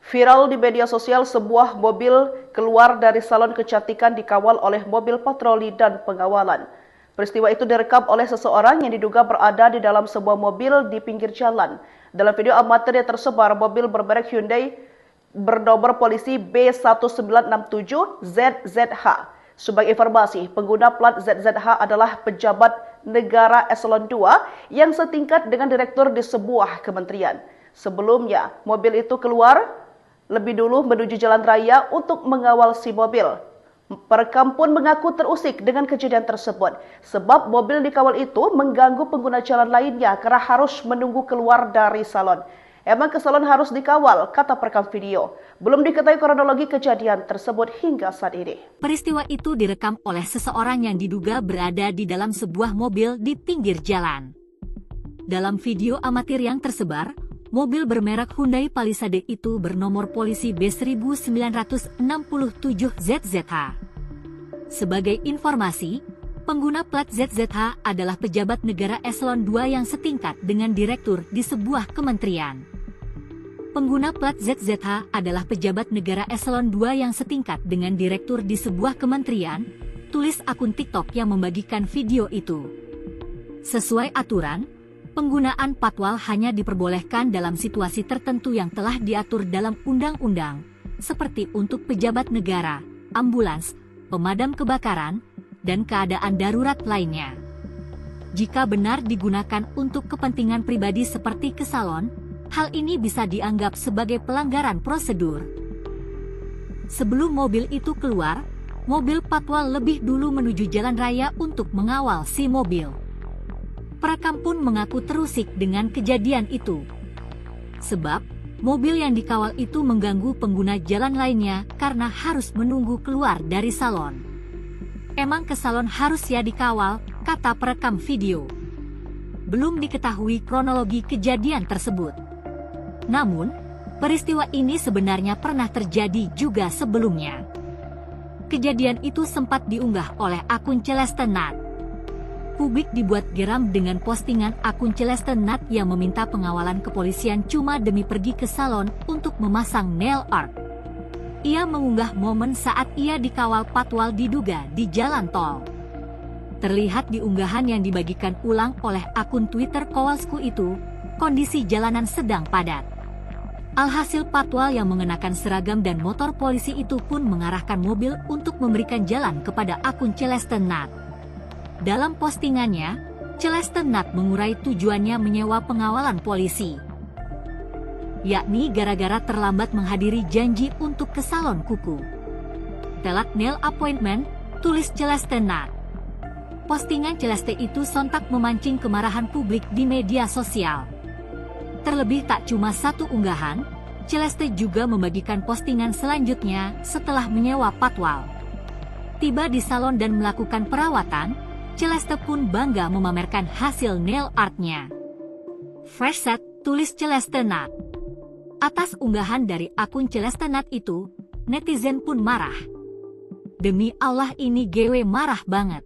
Viral di media sosial, sebuah mobil keluar dari salon kecantikan dikawal oleh mobil patroli dan pengawalan. Peristiwa itu direkam oleh seseorang yang diduga berada di dalam sebuah mobil di pinggir jalan. Dalam video amatir yang tersebar, mobil bermerek Hyundai bernomor polisi B1967ZZH. Sebagai informasi, pengguna plat ZZH adalah pejabat negara eselon 2 yang setingkat dengan direktur di sebuah kementerian. Sebelumnya, mobil itu keluar lebih dulu menuju jalan raya untuk mengawal si mobil. Perekam pun mengaku terusik dengan kejadian tersebut sebab mobil dikawal itu mengganggu pengguna jalan lainnya karena harus menunggu keluar dari salon. Emang ke salon harus dikawal, kata perekam video. Belum diketahui kronologi kejadian tersebut hingga saat ini. Peristiwa itu direkam oleh seseorang yang diduga berada di dalam sebuah mobil di pinggir jalan. Dalam video amatir yang tersebar, mobil bermerek Hyundai Palisade itu bernomor polisi B1967ZZH. Sebagai informasi, pengguna plat ZZH adalah pejabat negara eselon 2 yang setingkat dengan direktur di sebuah kementerian. Pengguna plat ZZH adalah pejabat negara eselon 2 yang setingkat dengan direktur di sebuah kementerian, tulis akun TikTok yang membagikan video itu. Sesuai aturan, penggunaan patwal hanya diperbolehkan dalam situasi tertentu yang telah diatur dalam undang-undang, seperti untuk pejabat negara, ambulans, pemadam kebakaran, dan keadaan darurat lainnya. Jika benar digunakan untuk kepentingan pribadi seperti ke salon, hal ini bisa dianggap sebagai pelanggaran prosedur. Sebelum mobil itu keluar, mobil patwal lebih dulu menuju jalan raya untuk mengawal si mobil. Perekam pun mengaku terusik dengan kejadian itu. Sebab, mobil yang dikawal itu mengganggu pengguna jalan lainnya karena harus menunggu keluar dari salon. Emang ke salon harus ya dikawal, kata perekam video. Belum diketahui kronologi kejadian tersebut. Namun, peristiwa ini sebenarnya pernah terjadi juga sebelumnya. Kejadian itu sempat diunggah oleh akun Celestenat. Publik dibuat geram dengan postingan akun Celestenat yang meminta pengawalan kepolisian cuma demi pergi ke salon untuk memasang nail art. Ia mengunggah momen saat ia dikawal patwal diduga di jalan tol. Terlihat di unggahan yang dibagikan ulang oleh akun Twitter Kowalsku itu, kondisi jalanan sedang padat. Alhasil patwal yang mengenakan seragam dan motor polisi itu pun mengarahkan mobil untuk memberikan jalan kepada akun Celestenat. Dalam postingannya, Celestenat mengurai tujuannya menyewa pengawalan polisi, yakni gara-gara terlambat menghadiri janji untuk ke salon kuku. Telat nail appointment, tulis Celestenat. Postingan Celeste itu sontak memancing kemarahan publik di media sosial. Terlebih tak cuma satu unggahan, Celeste juga membagikan postingan selanjutnya setelah menyewa patwal. Tiba di salon dan melakukan perawatan, Celeste pun bangga memamerkan hasil nail artnya. Fresh set, tulis Celestenat. Atas unggahan dari akun Celestenat itu, netizen pun marah. Demi Allah ini GW marah banget.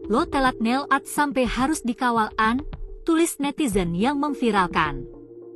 Lo telat nail art sampai harus dikawal an, tulis netizen yang memviralkan.